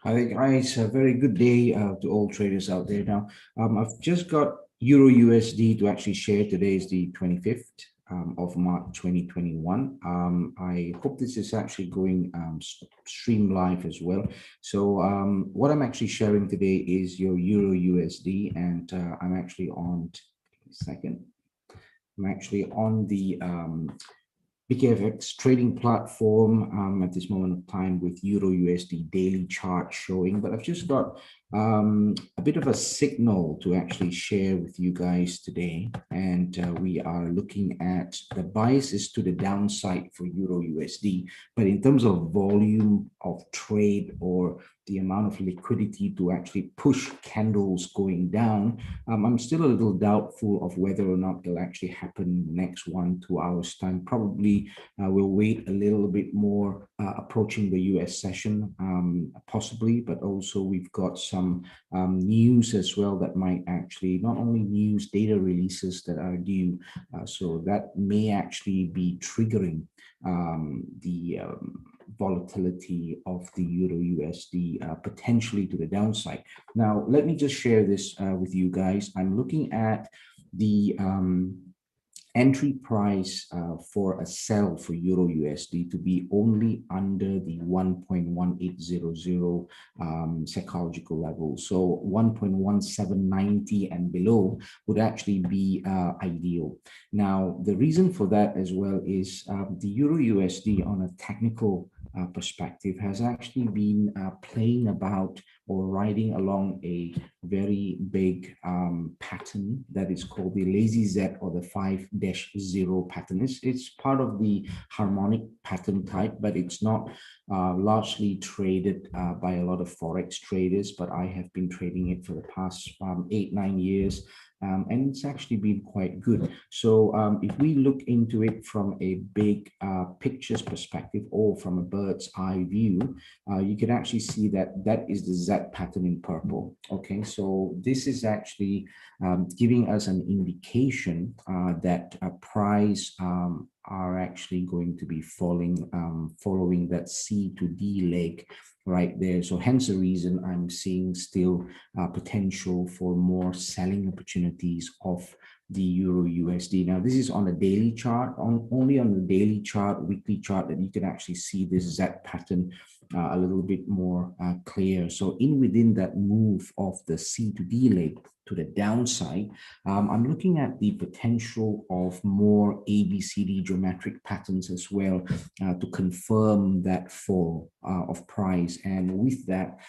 Hi guys, a very good day to all traders out there. Now, I've just got Euro USD to actually share. Today is the 25th of March 2021. I hope this is actually going stream live as well. So what I'm actually sharing today is your Euro USD, and I'm actually on, a second, I'm actually on the PKFX trading platform at this moment of time with Euro USD daily chart showing, but I've just got a bit of a signal to actually share with you guys today. And we are looking at the biases to the downside for Euro USD, but in terms of volume of trade or the amount of liquidity to actually push candles going down, I'm still a little doubtful of whether or not it'll actually happen in the next 1-2 hours time. Probably we'll wait a little bit more approaching the US session, possibly, but also we've got some news as well that might actually, not only news, data releases that are due. So that may actually be triggering the volatility of the Euro USD potentially to the downside. Now, let me just share this with you guys. I'm looking at the entry price for a sell for Euro USD to be only under the 1.1800 psychological level. So 1.1790 and below would actually be ideal. Now, the reason for that as well is the Euro USD on a technical perspective has actually been playing about or riding along a very big pattern that is called the lazy Z or the 5-0 pattern. It's part of the harmonic pattern type, but it's not largely traded by a lot of Forex traders, but I have been trading it for the past 8-9 years. And it's actually been quite good. So if we look into it from a big pictures perspective or from a bird's eye view, you can actually see that that is the Z pattern in purple. Okay, so this is actually giving us an indication that a price are actually going to be falling following that C to D leg right there. So hence the reason I'm seeing still potential for more selling opportunities of the Euro USD. Now, this is on a daily chart, only on the daily chart, weekly chart, that you can actually see this Z pattern a little bit more clear. So within that move of the C to D leg to the downside, I'm looking at the potential of more ABCD geometric patterns as well to confirm that fall of price. And with that,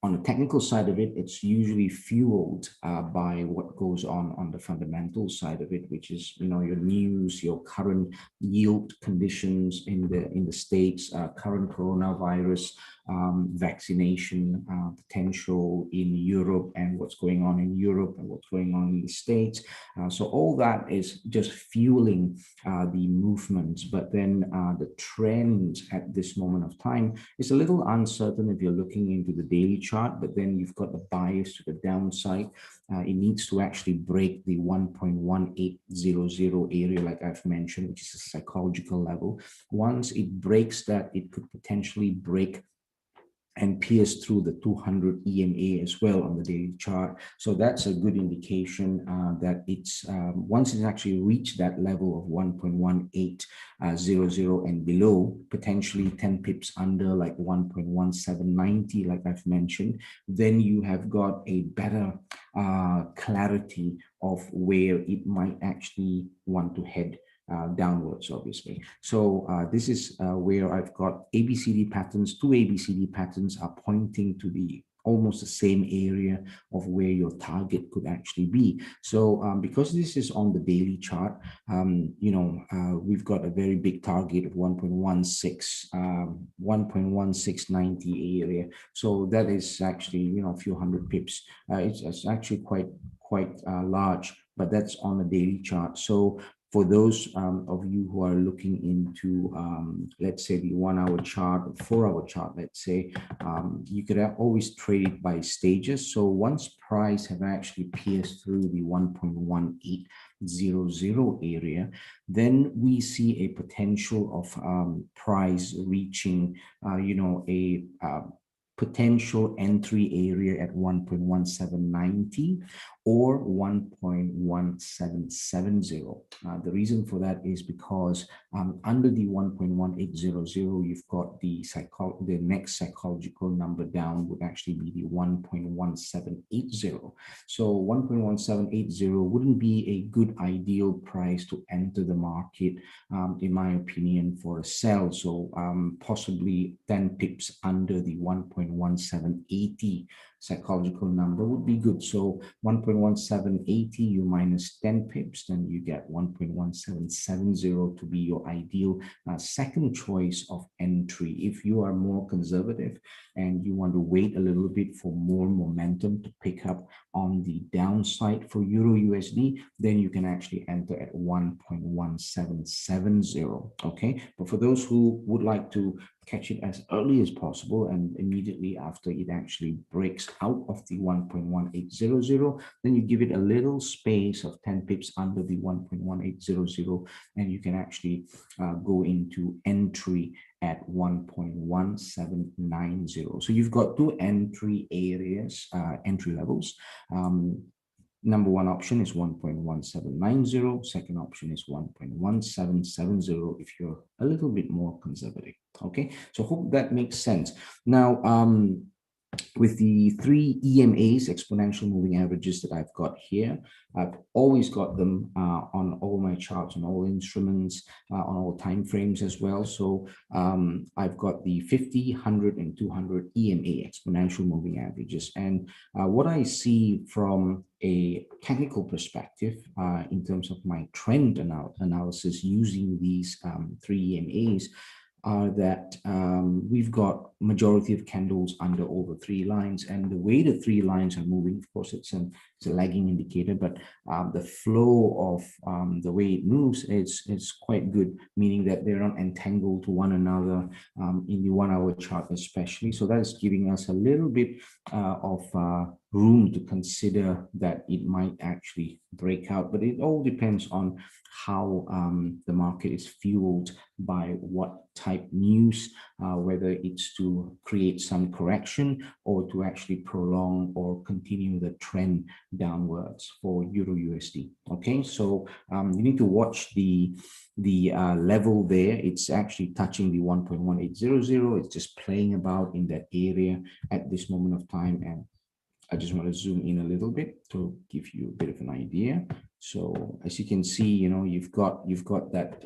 on the technical side of it, it's usually fueled by what goes on the fundamental side of it, which is, you know, your news, your current yield conditions in the States, current coronavirus vaccination potential in Europe, and what's going on in Europe and what's going on in the States. So all that is just fueling the movements. But then the trend at this moment of time is a little uncertain if you're looking into the daily chart, but then you've got the bias to the downside. It needs to actually break the 1.1800 area, like I've mentioned, which is a psychological level. Once it breaks that, it could potentially break and pierce through the 200 EMA as well on the daily chart. So that's a good indication that it's once it's actually reached that level of 1.1800 and below, potentially 10 pips under like 1.1790, like I've mentioned, then you have got a better clarity of where it might actually want to head downwards, obviously. So this is where I've got ABCD patterns. Two ABCD patterns are pointing to the almost the same area of where your target could actually be. So because this is on the daily chart, we've got a very big target of 1.1690 area. So that is actually, you know, a few hundred pips. It's actually quite large, but that's on the daily chart. So for those of you who are looking into, let's say, the 1 hour chart or 4 hour chart, let's say, you could always trade it by stages. So once price have actually pierced through the 1.1800 area, then we see a potential of price reaching, potential entry area at 1.1790 or 1.1770. The reason for that is because under the 1.1800, you've got the next psychological number down would actually be the 1.1780. So 1.1780 wouldn't be a good ideal price to enter the market, in my opinion, for a sell. So possibly 10 pips under the 1.1780 psychological number would be good. So 1.1780, you minus 10 pips, then you get 1.1770 to be your ideal second choice of entry. If you are more conservative and you want to wait a little bit for more momentum to pick up on the downside for Euro USD, then you can actually enter at 1.1770. Okay, but for those who would like to catch it as early as possible and immediately after it actually breaks out of the 1.1800, then you give it a little space of 10 pips under the 1.1800 and you can actually go into entry at 1.1790. So you've got two entry areas, entry levels. Number one option is 1.1790. Second option is 1.1770 if you're a little bit more conservative. Okay, so hope that makes sense. Now, with the three EMAs, exponential moving averages, that I've got here, I've always got them on all my charts, on all instruments, on all time frames as well. So I've got the 50, 100, and 200 EMA, exponential moving averages. And what I see from a technical perspective in terms of my trend analysis using these three EMAs are that we've got majority of candles under all the three lines, and the way the three lines are moving, of course, it's a lagging indicator, but the flow of the way it moves is quite good, meaning that they're not entangled to one another in the 1 hour chart especially. So that is giving us a little bit of room to consider that it might actually break out, but it all depends on how the market is fueled by what type news, whether it's to create some correction or to actually prolong or continue the trend downwards for Euro USD. Okay, so you need to watch the level there. It's actually touching the 1.1800. It's just playing about in that area at this moment of time, and I just want to zoom in a little bit to give you a bit of an idea. So as you can see, you know, you've got that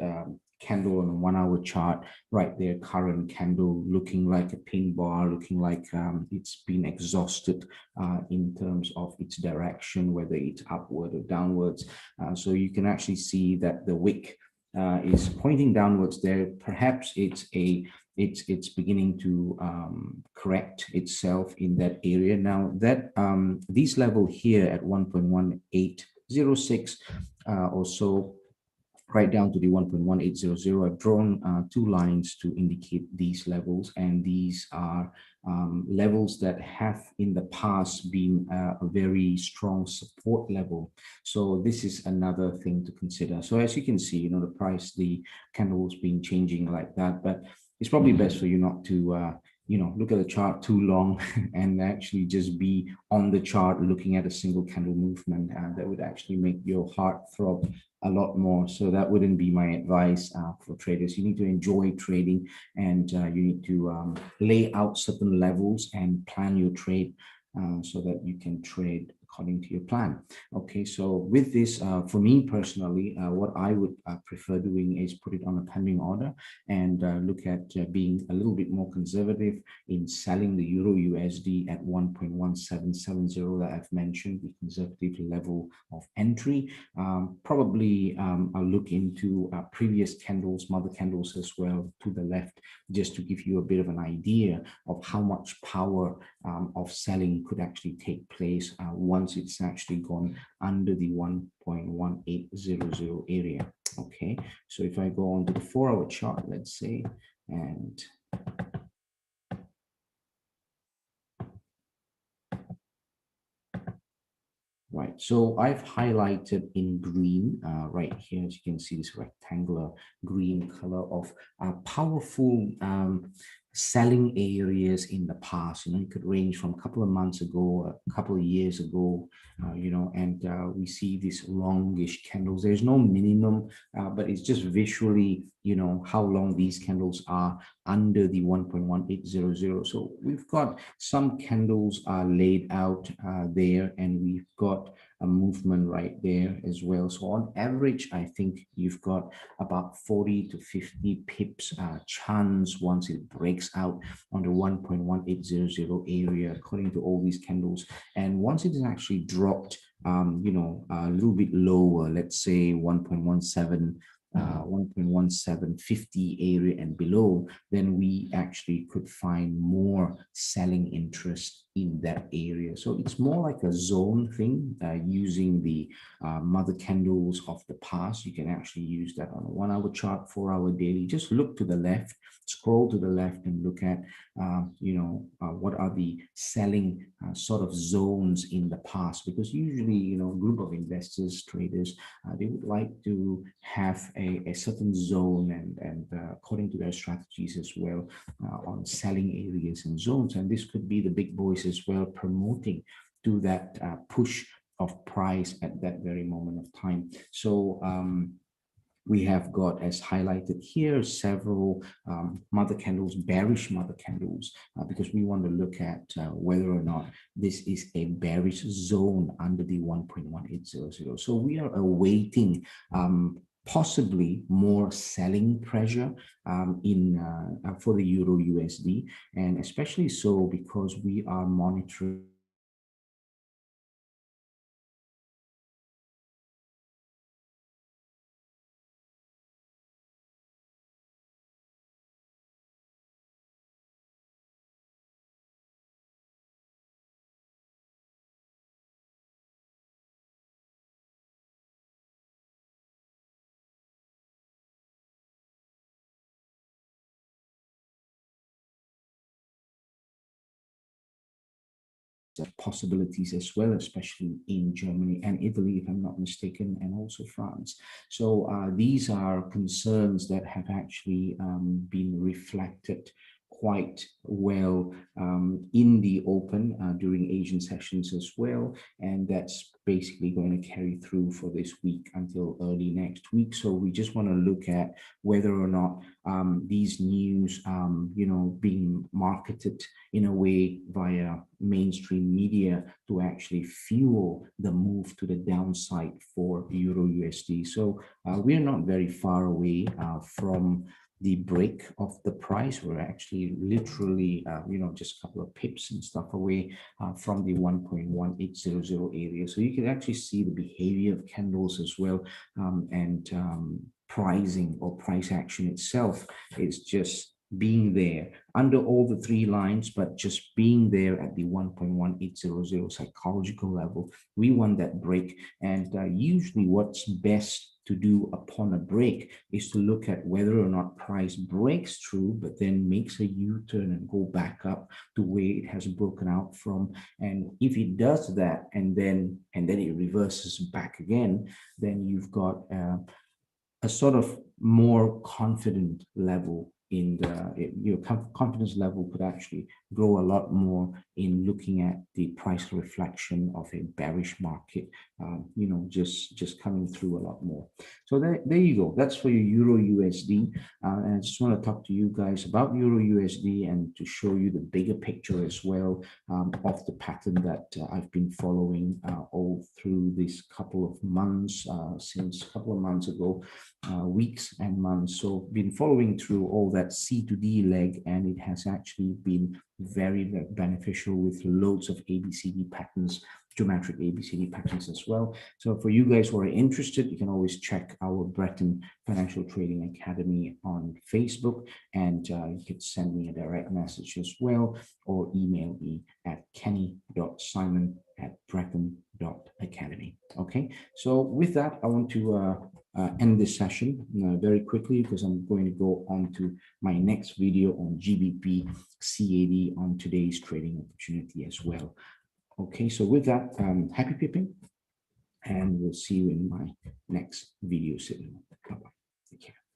candle on a 1 hour chart right there, current candle looking like a pin bar, looking like it's been exhausted in terms of its direction, whether it's upward or downwards. So you can actually see that the wick is pointing downwards there. Perhaps it's beginning to correct itself in that area. Now that these level here at 1.1806 or so, right down to the 1.1800, I've drawn two lines to indicate these levels, and these are levels that have in the past been a very strong support level. So this is another thing to consider. So as you can see, you know, the price, the candle's been changing like that, but it's probably best for you not to you know, look at the chart too long and actually just be on the chart looking at a single candle movement. That would actually make your heart throb a lot more. So that wouldn't be my advice for traders. You need to enjoy trading, and you need to lay out certain levels and plan your trade so that you can trade according to your plan. Okay, so with this, for me personally, what I would prefer doing is put it on a pending order and look at being a little bit more conservative in selling the Euro USD at 1.1770 that I've mentioned, the conservative level of entry. Probably I'll look into previous candles, mother candles as well to the left, just to give you a bit of an idea of how much power of selling could actually take place once it's actually gone under the 1.1800 area. Okay, so if I go on to the 4 hour chart, let's say, and right, so I've highlighted in green right here, as you can see, this rectangular green color of powerful selling areas in the past. It could range from a couple of months ago, a couple of years ago, and we see these longish candles. There's no minimum, but it's just visually, how long these candles are under the 1.1800. So we've got some candles are laid out there, and we've got a movement right there as well. So on average, I think you've got about 40 to 50 pips chance once it breaks out on the 1.1800 area, according to all these candles. And once it is actually dropped, a little bit lower, let's say 1.1750 area and below, then we actually could find more selling interest in that area. So it's more like a zone thing, using the mother candles of the past. You can actually use that on a 1 hour chart, 4 hour daily. Just look to the left, scroll to the left, and look at what are the selling sort of zones in the past, because usually a group of investors, traders, they would like to have a certain zone, and according to their strategies as well, on selling areas and zones. And this could be the big boys as well, promoting to that push of price at that very moment of time. So we have got, as highlighted here, several mother candles, bearish mother candles, because we want to look at whether or not this is a bearish zone under the 1.1800. So we are awaiting possibly more selling pressure for the Euro USD, and especially so because we are monitoring possibilities as well, especially in Germany and Italy, if I'm not mistaken, and also France. So these are concerns that have actually been reflected quite well in the open during Asian sessions as well, and that's basically going to carry through for this week until early next week. So we just want to look at whether or not these news, being marketed in a way via mainstream media to actually fuel the move to the downside for Euro USD. So we're not very far away from the break of the price. We're actually literally, just a couple of pips and stuff away from the 1.1800 area. So you can actually see the behavior of candles as well, and pricing or price action itself is just being there under all the three lines, but just being there at the 1.1800 psychological level. We want that break, and usually what's best to do upon a break is to look at whether or not price breaks through, but then makes a U-turn and go back up to where it has broken out from. And if it does that, and then it reverses back again, then you've got a sort of more confident level in your confidence level could actually grow a lot more in looking at the price reflection of a bearish market, just coming through a lot more. So there you go. That's for your Euro USD. And I just want to talk to you guys about Euro USD and to show you the bigger picture as well of the pattern that I've been following all through this couple of months, since a couple of months ago, weeks and months. So been following through all that C to D leg, and it has actually been very, very beneficial with loads of ABCD patterns, geometric ABCD patterns as well. So for you guys who are interested, you can always check our Bretton Financial Trading Academy on Facebook, and you can send me a direct message as well, or email me at kenny.simon@bretton.academy. Okay, so with that, I want to end this session very quickly, because I'm going to go on to my next video on GBP CAD on today's trading opportunity as well. Okay, so with that, happy pipping, and we'll see you in my next video soon. Bye-bye. Take care.